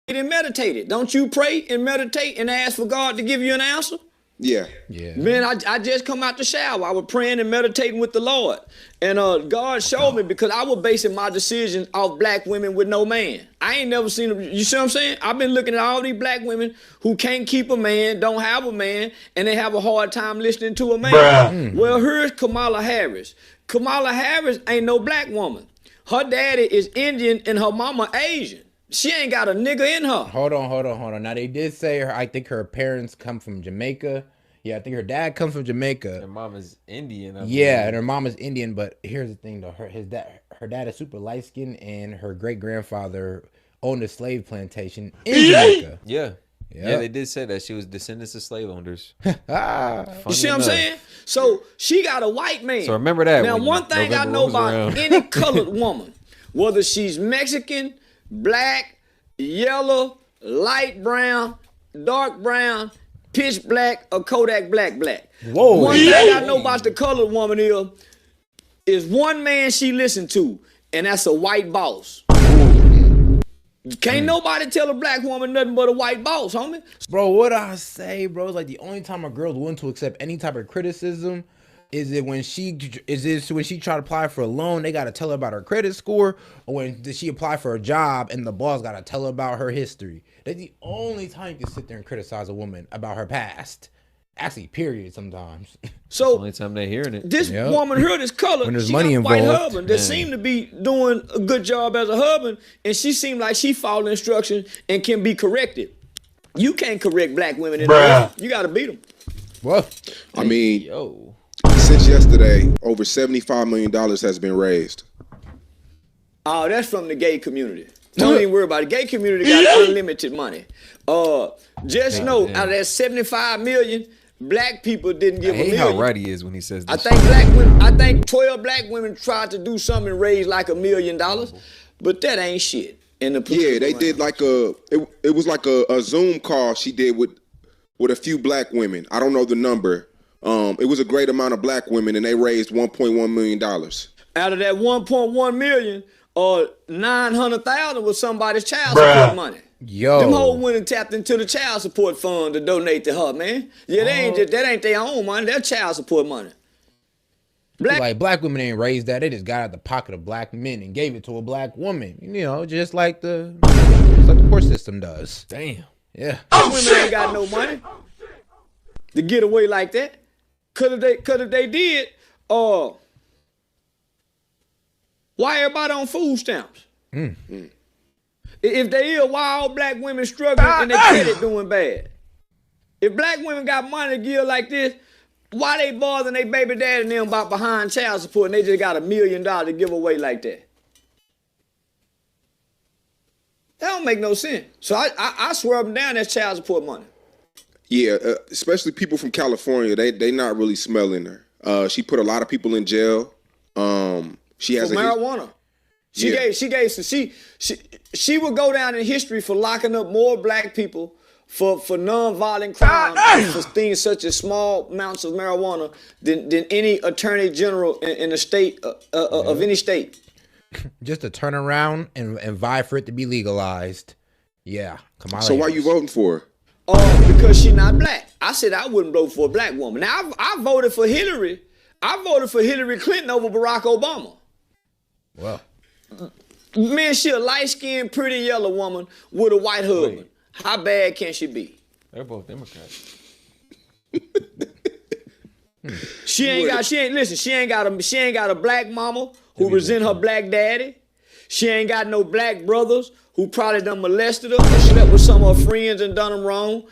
and meditated. Don't you pray and meditate and ask for God to give you an answer? Yeah. Man, I just come out the shower. I was praying and meditating with the Lord. And God showed me, because I was basing my decisions off black women with no man. I ain't never seen them. You see what I'm saying? I've been looking at all these black women who can't keep a man, don't have a man, and they have a hard time listening to a man. Well, here's Kamala Harris. Kamala Harris ain't no black woman. Her daddy is Indian and her mama Asian. She ain't got a nigga in her. Hold on. Now, they did say I think her parents come from Jamaica. Yeah, I think her dad comes from Jamaica. Her mom is Indian. Yeah, and her mom is Indian. But here's the thing, though. Her dad is super light-skinned, and her great-grandfather owned a slave plantation in Jamaica. Yeah, they did say that she was descendants of slave owners. You see what I'm saying? So she got a white man. So remember that. Now, one thing I know about any colored woman, whether she's Mexican, black, yellow, light brown, dark brown, pitch black, or Kodak black. Whoa. One thing I know about the colored woman is one man she listen to, and that's a white boss. Can't nobody tell a black woman nothing but a white boss, homie. Bro, what I say, bro, is like the only time a girl's willing to accept any type of criticism is it when she try to apply for a loan, they gotta tell her about her credit score, or when did she apply for a job and the boss gotta tell her about her history. That's the only time you can sit there and criticize a woman about her past. Actually, period. Sometimes. So the only time they're hearing it. This woman here, this color, when there's she money got a white involved, husband that seem to be doing a good job as a husband, and she seemed like she following instructions and can be corrected. You can't correct black women in the world. You got to beat them. Well, I mean, since yesterday, over $75 million has been raised. Oh, that's from the gay community. Don't even worry about it. Gay community got unlimited money. Just know, out of that 75 million, black people didn't give a million. How right he is when he says this. I think 12 black women tried to do something and raise like $1 million, but that ain't shit. Yeah, they did like it was like a Zoom call she did with a few black women. I don't know the number. It was a great amount of black women, and they raised $1.1 million. Out of that 1.1 million, 900,000 was somebody's child support money. Yo, them hoes went and tapped into the child support fund to donate to her, man. Yeah, that ain't their own money. That's child support money. Black women ain't raised that. They just got out the pocket of black men and gave it to a black woman. You know, just like the court system does. Damn. Yeah. Women ain't got no money to get away like that. Cause if they did, why everybody on food stamps? If they is, why all black women struggling and their credit doing bad? If black women got money to give like this, why they bothering their baby daddy and them about behind child support and they just got $1 million to give away like that? That don't make no sense. So I swear up and down that's child support money. Yeah, especially people from California, they not really smelling her. She put a lot of people in jail. She has for marijuana. She would go down in history for locking up more black people for non-violent crimes for things such as small amounts of marijuana than any attorney general in a state of any state. Just to turn around and vie for it to be legalized. Yeah, Kamala. So why you voting for her? Because she not black. I said I wouldn't vote for a black woman. Now I voted for Hillary. I voted for Hillary Clinton over Barack Obama. Well, man, she a light-skinned, pretty yellow woman with a white husband. Wait. How bad can she be? They're both Democrats. She ain't got a black mama who resent her black daddy. She ain't got no black brothers who probably done molested her or slept with some of her friends and done them wrong.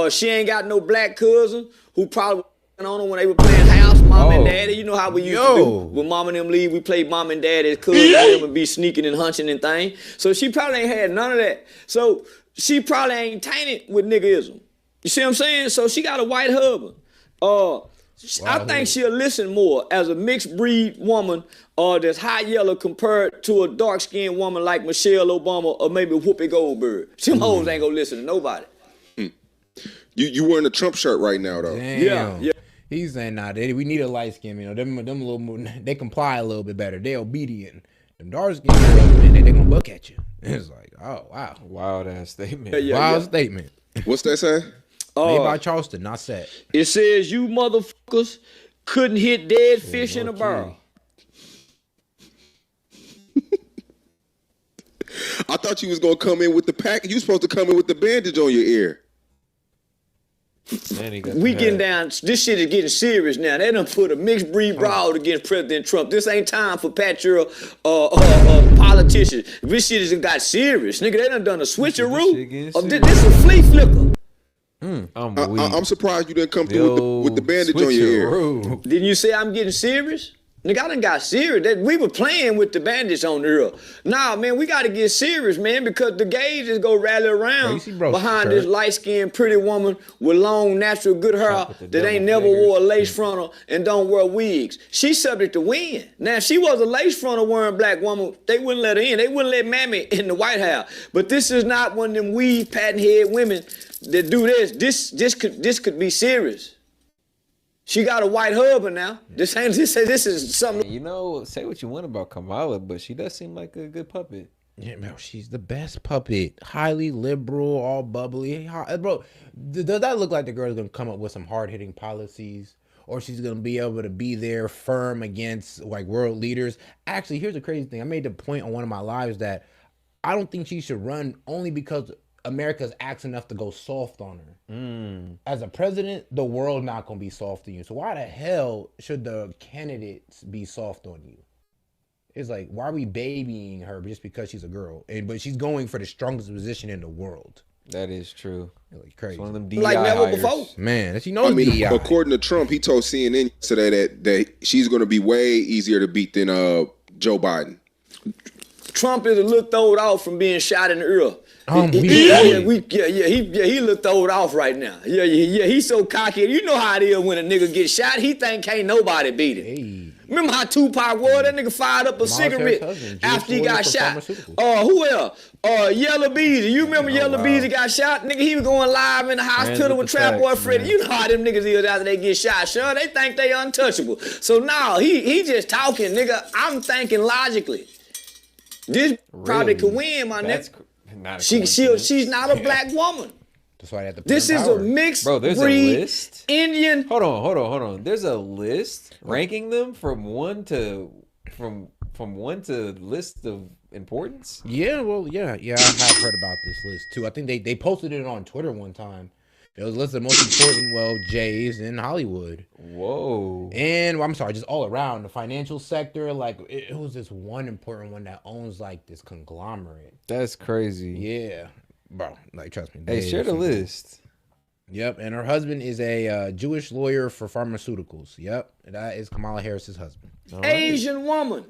She ain't got no black cousin who probably on her when they were playing house, mom and daddy. You know how we used to do. When mom and them leave, we play mom and daddy as cousins and be sneaking and hunching and things. So she probably ain't had none of that. So she probably ain't tainted with niggism. You see what I'm saying? So she got a white husband. I think she'll listen more as a mixed breed woman that's hot yellow compared to a dark skinned woman like Michelle Obama or maybe Whoopi Goldberg. Them hoes ain't gonna listen to nobody. You wearing a Trump shirt right now though. Damn. Yeah. He's saying, we need a light skin, them little more, they comply a little bit better. They obedient. Them dark skinned girls, man, they gonna look at you. It's like, oh wow, Wild ass statement. wild statement. What's that say? Made by Charleston, not set. It says you motherfuckers couldn't hit dead fish in a barrel. I thought you was gonna come in with the pack. You supposed to come in with the bandage on your ear. Man, he got We the getting hat. down. This shit is getting serious now. They done put a mixed breed brawl against President Trump. This ain't time for patriot politicians. This shit has got serious, nigga. They done a This shit switcheroo. getting This a flea flicker. I'm surprised you didn't come through with the bandage on your ear. Didn't you say I'm getting serious? Nigga, I done got serious. We were playing with the bandage on the ear. Nah, man, we got to get serious, man, because the gays just go rally around behind this light-skinned, pretty woman with long, natural, good hair that ain't never wore a lace frontal and don't wear wigs. She's subject to win. Now, if she was a lace frontal wearing black woman, they wouldn't let her in. They wouldn't let Mammy in the White House. But this is not one of them weave patent head women that do this. This could be serious. She got a white husband now. This is something. You know, say what you want about Kamala, but she does seem like a good puppet. Yeah, man, she's the best puppet. Highly liberal, all bubbly. Bro, does that look like the girl's gonna come up with some hard-hitting policies? Or she's gonna be able to be there firm against like world leaders? Actually, here's the crazy thing. I made the point on one of my lives that I don't think she should run only because America's acts enough to go soft on her. As a president, the world not gonna be soft on you. So why the hell should the candidates be soft on you? It's like, why are we babying her just because she's a girl? But she's going for the strongest position in the world. That is true. Like crazy. It's one of them DI like never hires. before. Man, she knows DEI. According to Trump, he told CNN yesterday that she's going to be way easier to beat than Joe Biden. Trump is a little throwed off from being shot in the ear. He look throwed off right now. Yeah, he's so cocky. You know how it is when a nigga gets shot. He think can't nobody beat him. Hey. Remember how Tupac was? That nigga fired up a cigarette after he got shot. Who else? Yellow Beezy. You remember Yellow Beezy got shot? Nigga, he was going live in the hospital with Trap Boy Freddy. You know how them niggas is after they get shot, sure. They think they untouchable. So now he just talking, nigga. I'm thinking logically. This probably could win, my nigga. She's not a black woman. That's why I have to put this is a mixed there's breed a list. Indian. Hold on. There's a list ranking them from one to list of importance. Yeah, well, yeah, I have heard about this list too. I think they posted it on Twitter one time. It was listed the most important, Jays in Hollywood. Whoa. And I'm sorry, just all around the financial sector. Like it was this one important one that owns like this conglomerate. That's crazy. Yeah, bro. Like trust me. Hey, share the list. Yep, and her husband is a Jewish lawyer for pharmaceuticals. Yep, that is Kamala Harris's husband. Asian woman.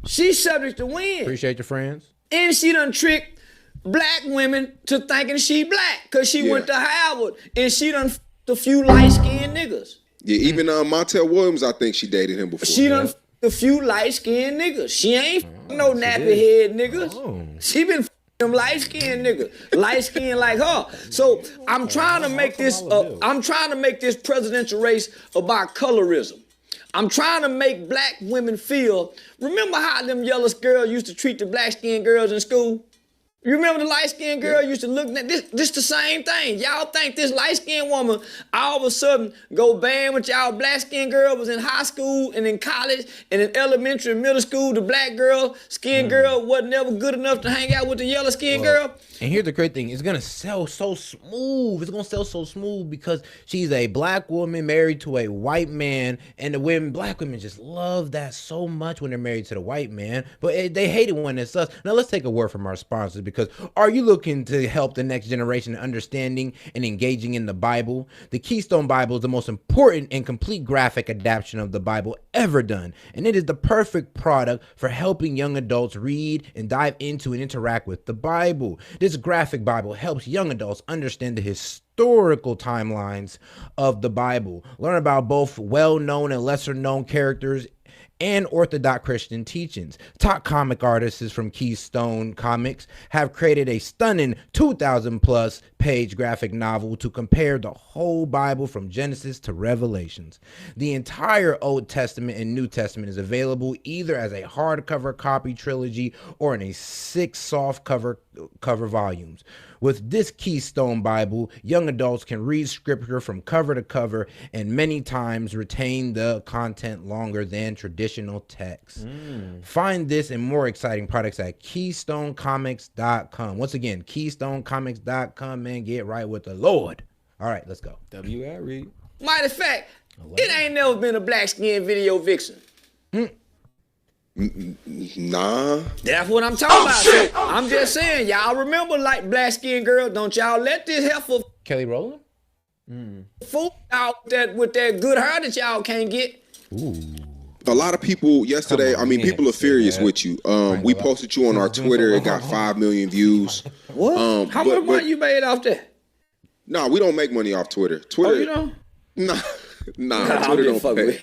She's subject to win. Appreciate your friends. And she done tricked black women to thinking she black because she went to Harvard and she done f***ed a few light-skinned niggas. Yeah, even Montel Williams, I think she dated him before. She done f***ed a few light-skinned niggas. She ain't f***ing no nappy-head niggas. She been f***ing them light-skinned niggas. Light-skinned like her. So I'm trying to make this presidential race about colorism. I'm trying to make black women feel, remember how them yellow girls used to treat the black-skinned girls in school? You remember the light-skinned girl used to look at this the same thing. Y'all think this light-skinned woman all of a sudden go band with y'all black-skinned girl was in high school and in college and in elementary and middle school, the black girl, skin girl wasn't never good enough to hang out with the yellow-skinned girl? And here's the great thing. It's going to sell so smooth. It's going to sell so smooth because she's a black woman married to a white man. And black women just love that so much when they're married to the white man. But they hate it when it's us. Now, let's take a word from our sponsors because are you looking to help the next generation in understanding and engaging in the Bible? The Keystone Bible is the most important and complete graphic adaptation of the Bible ever done. And it is the perfect product for helping young adults read and dive into and interact with the Bible. This graphic Bible helps young adults understand the historical timelines of the Bible, learn about both well-known and lesser-known characters, and orthodox Christian teachings. Top comic artists from Keystone Comics have created a stunning 2,000 plus page graphic novel to compare the whole Bible from Genesis to Revelations. The entire Old Testament and New Testament is available either as a hardcover copy trilogy or in a 6 soft cover volumes. With this Keystone Bible, young adults can read scripture from cover to cover and many times retain the content longer than traditional text. Find this and more exciting products at KeystoneComics.com. Once again, KeystoneComics.com, man. Get right with the Lord. All right, let's go. W. at Reed. Matter of fact, it ain't never been a black skin video vixen. Nah. That's what I'm talking about. So I'm just saying, y'all remember like black skin girl. Don't y'all let this heifer Kelly Rowland? fool out with that good hair that y'all can't get. A lot of people yesterday, Come on, I mean, you people ain't are furious say that. with you. We posted you on our Twitter. It got 5 million views. What? How much money you made off that? Nah, we don't make money off Twitter. Twitter. Oh, you know? Nah, Twitter don't pay.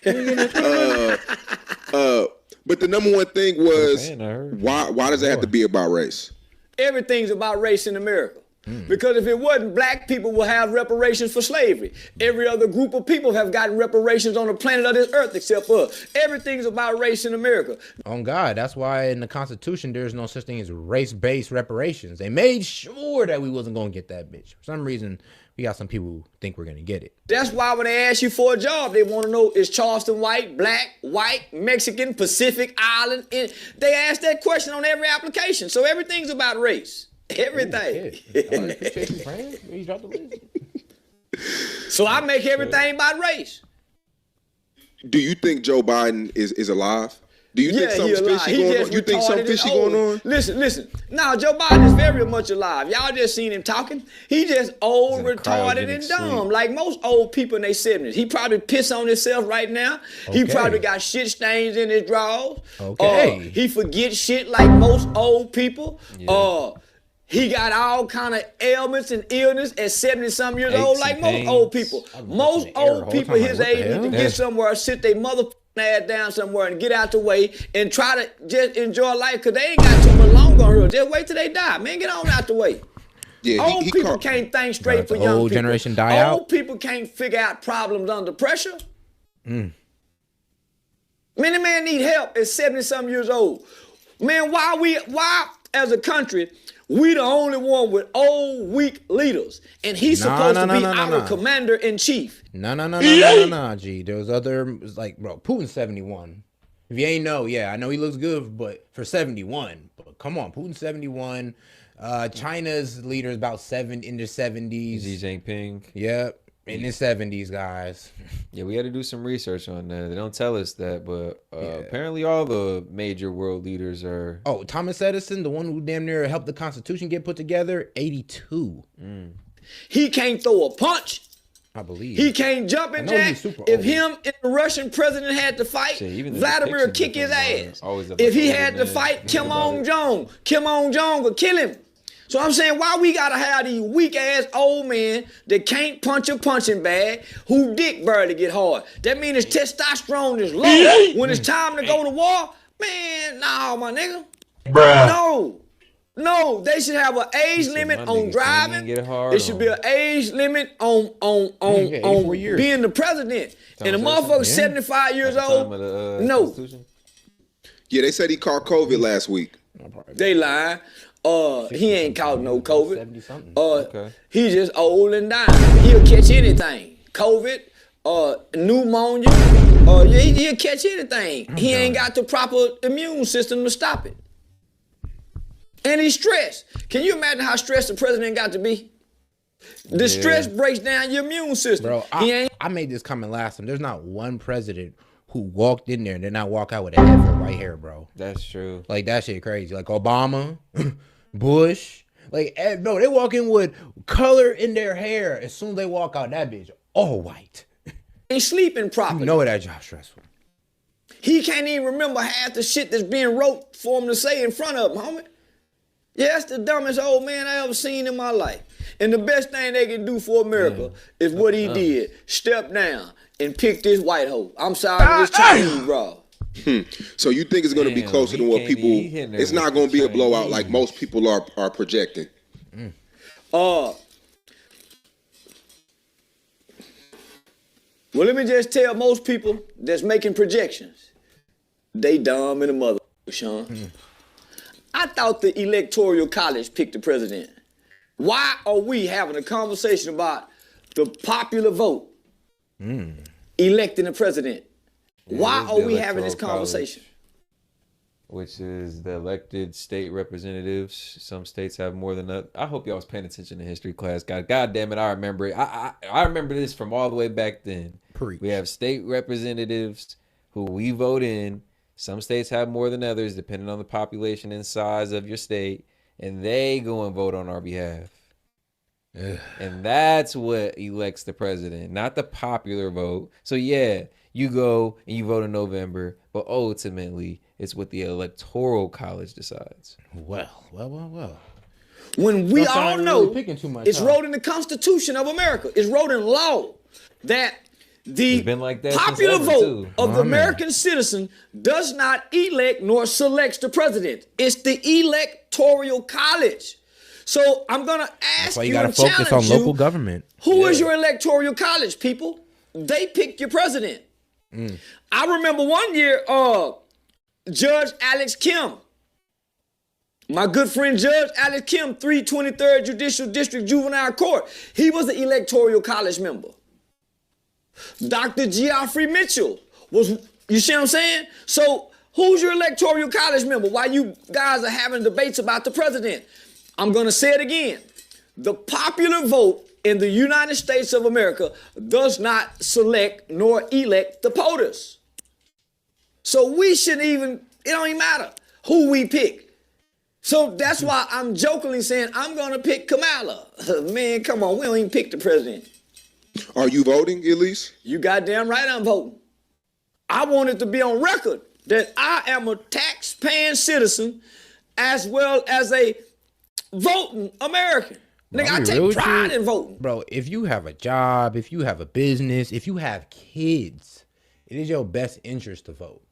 But the number one thing was, Man, I heard. why does it have to be about race? Everything's about race in America. Because if it wasn't, black people will have reparations for slavery. Every other group of people have gotten reparations on the planet of this earth except us. Everything's about race in America. On God, that's why in the Constitution there's no such thing as race-based reparations. They made sure that we wasn't gonna get that bitch. For some reason, we got some people who think we're gonna get it. That's why when they ask you for a job, they want to know, is Charleston white, black, Mexican, Pacific Island? They ask that question on every application. So everything's about race. Everything. So I make everything about race. Do you think Joe Biden is alive? Do you think something fishy going on? You think something fishy going on? Listen. Now, Joe Biden is very much alive. Y'all just seen him talking. He just old, retarded, and dumb, like most old people in their 70s. He probably piss on himself right now. He probably got shit stains in his drawers. He forgets shit like most old people. He got all kind of ailments and illness at 70-something years old, like most old people. Most old people his age need to get somewhere, sit their motherfucking ass down somewhere and get out the way and try to just enjoy life, because they ain't got too much longer on here. Just wait till they die. Man, get on out the way. Yeah, old people can't think straight for young people. Old generation die out. Old people can't figure out problems under pressure. Many man need help at 70-something years old. Man, why as a country, we the only one with old, weak leaders, and he's supposed to be our commander-in-chief. No, G. There was other, like, bro, Putin's 71. If you ain't know, yeah, I know he looks good, but for 71, but come on, Putin's 71. China's leader is about in their 70s. Xi Jinping. Yep. In his 70s, guys. Yeah, we had to do some research on that. They don't tell us that, but apparently all the major world leaders are... Oh, Thomas Edison, the one who damn near helped the Constitution get put together, 82. He can't throw a punch. I believe. He can't jump and jack. If him and the Russian president had to fight, Vladimir would kick his ass. If he had to fight Kim Jong-un would kill him. So I'm saying, why we gotta have these weak ass old men that can't punch a punching bag, who dick barely get hard? That means his testosterone is low. When it's time to go to war, man, nah, my nigga. No, they should have an age limit on driving. It should be an age limit on being the president. And the motherfucker 75 years old. No. Yeah, they said he caught COVID last week. They lying. He ain't caught no COVID. He just old and dying. He'll catch anything. COVID, pneumonia, he'll catch anything. He ain't got the proper immune system to stop it. And he's stressed. Can you imagine how stressed the president got to be? The stress breaks down your immune system. Bro, I made this comment last time. There's not one president who walked in there and did not walk out with a head full of white hair, bro. That's true. Like, that shit crazy. Like Obama, Bush, like, bro, they walk in with color in their hair. As soon as they walk out, that bitch all white. Ain't sleeping properly. You know that job stressful. He can't even remember half the shit that's being wrote for him to say in front of him, homie. Yeah, that's the dumbest old man I ever seen in my life. And the best thing they can do for America is what he did. Step down and pick this white hoe. I'm sorry, this Chinese bro. So you think it's going to be closer than what people? It's not going to be a blowout like most people are projecting. Well, let me just tell most people that's making projections, they dumb in the mother, Sean. I thought the Electoral College picked the president. Why are we having a conversation about the popular vote electing the president? Why are we having this conversation? Which is the elected state representatives. Some states have more than that. I hope y'all was paying attention to history class. God damn it, I remember it. I remember this from all the way back then. Preach. We have state representatives who we vote in. Some states have more than others, depending on the population and size of your state, and they go and vote on our behalf. Ugh. And that's what elects the president, not the popular vote. So yeah, you go and you vote in November, but ultimately it's what the Electoral College decides. Well. When we all know it's wrote wrote in the Constitution of America, it's wrote in law that the been like that popular since ever, vote too. of the American citizen does not elect nor selects the president. It's the Electoral College. So I'm gonna ask you gotta and focus challenge on local you, government. Who is your Electoral College, people? They picked your president. I remember one year, Judge Alex Kim, my good friend Judge Alex Kim, 323rd Judicial District Juvenile Court, he was the Electoral College member. Dr. Geoffrey Mitchell was, you see what I'm saying? So who's your Electoral College member while you guys are having debates about the president? I'm going to say it again. The popular vote in the United States of America does not select nor elect the POTUS. So we shouldn't even, it don't even matter who we pick. So that's why I'm jokingly saying I'm going to pick Kamala. Man, come on, we don't even pick the president. Are you voting, Elise? You goddamn right I'm voting. I want it to be on record that I am a tax-paying citizen as well as a voting American. Nigga, I take pride in voting. Bro, if you have a job, if you have a business, if you have kids, it is your best interest to vote.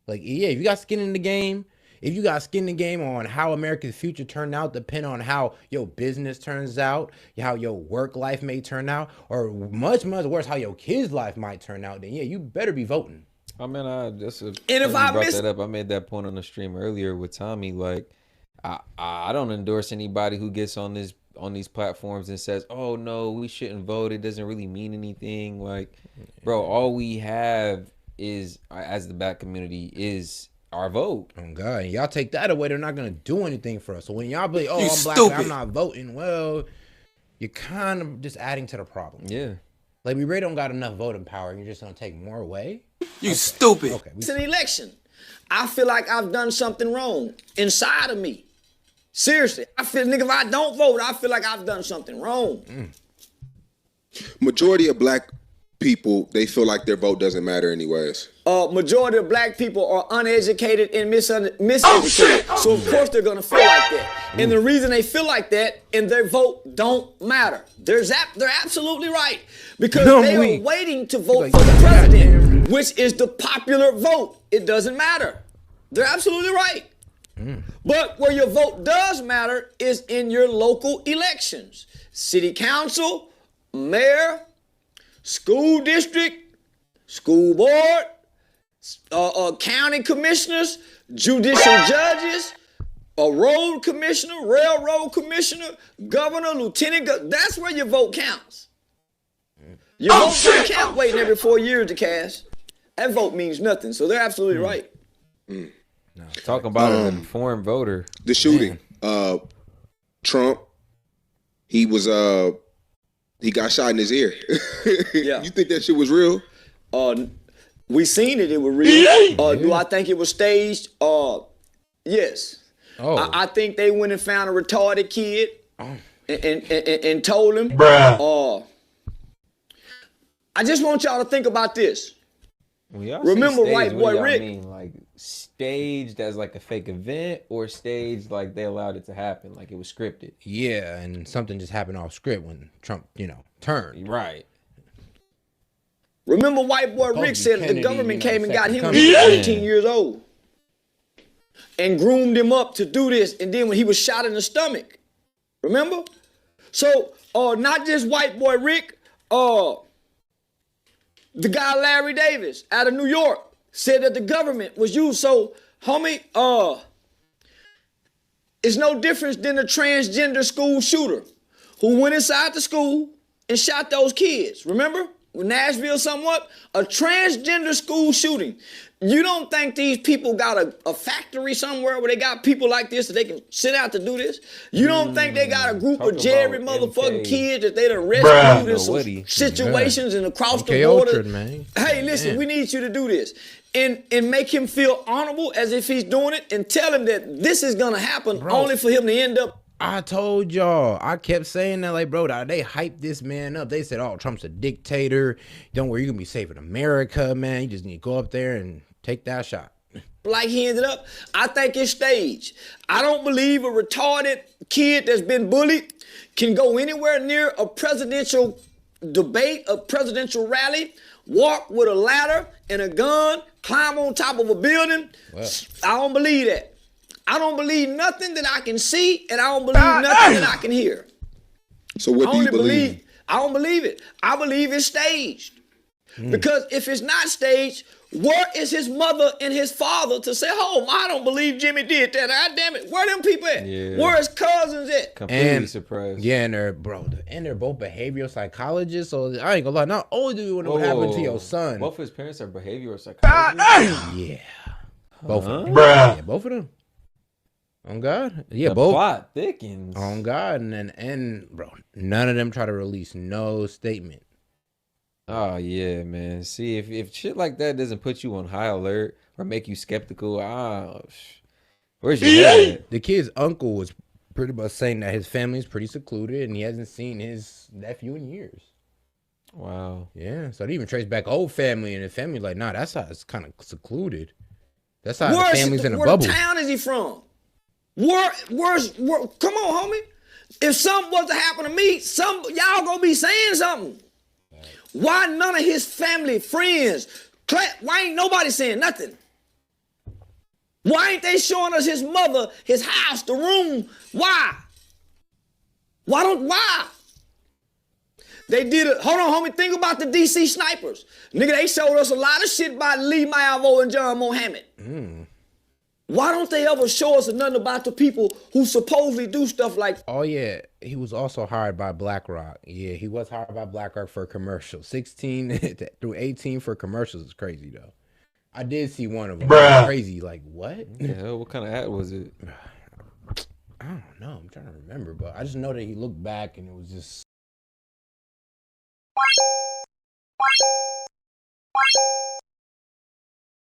Like, yeah, if you got skin in the game, if you got skin in the game on how America's future turned out, depend on how your business turns out, how your work life may turn out, or much, much worse, how your kids' life might turn out, then yeah, you better be voting. I mean, I brought that up, I made that point on the stream earlier with Tommy. Like, I don't endorse anybody who gets on these platforms and says, "Oh no, we shouldn't vote. It doesn't really mean anything." Like, bro, all we have is, as the Black community, is our vote. Oh God, y'all take that away, they're not gonna do anything for us. So when y'all be, oh, I'm black, I'm not voting. Well, you're kind of just adding to the problem. Yeah. Like, we really don't got enough voting power. You're just gonna take more away. You stupid. Okay. It's an election. I feel like I've done something wrong inside of me. Seriously, I feel, nigga, if I don't vote, I feel like I've done something wrong. Majority of black people, they feel like their vote doesn't matter anyways. Majority of black people are uneducated and miseducated. So of course they're gonna feel like that. And the reason they feel like that and their vote don't matter. They're absolutely right. Because they are waiting to vote for the president, which is the popular vote. It doesn't matter. They're absolutely right. But where your vote does matter is in your local elections. City council, mayor, school district, school board, county commissioners, judicial judges, a road commissioner, railroad commissioner, governor, lieutenant governor. That's where your vote counts. Your vote doesn't count waiting every 4 years to cast. That vote means nothing. So they're absolutely right. No, talking about an informed voter. The shooting, Trump, he got shot in his ear. Yeah. You think that shit was real? We seen it. It was real. Do I think it was staged? Yes. Oh. I think they went and found a retarded kid and told him. Bruh. I just want y'all to think about this. Remember, White Boy Rick. Mean, like, staged as like a fake event, or staged like they allowed it to happen, like it was scripted? Yeah, and something just happened off script when Trump, turned. Right. Remember white boy Supposed Rick to be said that the Kennedy, government came and got second him when coming. he was Yeah. 18 years old and groomed him up to do this. And then when he was shot in the stomach, remember? So, not just white boy Rick, the guy Larry Davis out of New York said that the government was used. So, homie, it's no difference than a transgender school shooter who went inside the school and shot those kids. Remember? Nashville somewhat? A transgender school shooting. You don't think these people got a factory somewhere where they got people like this that they can sit out to do this? You don't think they got a group Talk of Jerry about motherfucking MK. kids that they done rescued in No, some Woody. situations and across the MK border? Ultra, man. Hey, listen, Man. we need you to do this. And make him feel honorable as if he's doing it and tell him that this is gonna happen only for him to end up. I told y'all. I kept saying that, like, bro, they hyped this man up. They said, oh, Trump's a dictator. Don't worry, you're going to be saving America, man. You just need to go up there and take that shot. Like he ended up, I think it's staged. I don't believe a retarded kid that's been bullied can go anywhere near a presidential debate, a presidential rally, walk with a ladder and a gun, climb on top of a building. Well. I don't believe that. I don't believe nothing that I can see, and I don't believe nothing that I can hear. So what do you believe? I don't believe it. I believe it's staged. Because if it's not staged, where is his mother and his father to say, oh, I don't believe Jimmy did that. God damn it. Where them people at? Yeah. Where his cousins at? Completely surprised. Yeah, and they're both behavioral psychologists. So I ain't gonna lie. Not only do we want to know what happened to your son. Both his parents are behavioral psychologists. Yeah. Both of them. Bruh. Yeah, both of them. On God. Yeah, The both. plot thickens. On God. And bro, none of them try to release no statement. Oh yeah, man. See, if shit like that doesn't put you on high alert or make you skeptical, where's your head? The kid's uncle was pretty much saying that his family's pretty secluded and he hasn't seen his nephew in years. Wow. Yeah, so they even trace back old family, and the family like, nah, that's how it's kind of secluded. That's how Where the family's in a where bubble. town is he from? Where, come on, homie. If something was to happen to me, y'all gonna be saying something. Why none of his family, friends, why ain't nobody saying nothing? Why ain't they showing us his mother, his house, the room? Why? Why? They did it. Hold on, homie. Think about the DC snipers. Nigga, they showed us a lot of shit about Lee Malvo and John Mohammed. Why don't they ever show us nothing about the people who supposedly do stuff like... Oh, yeah. He was also hired by BlackRock. Yeah, he was hired by BlackRock for a commercial. 16 through 18 for commercials is crazy, though. I did see one of them. Crazy. Like, what? Yeah, what kind of ad was it? I don't know. I'm trying to remember, but I just know that he looked back and it was just...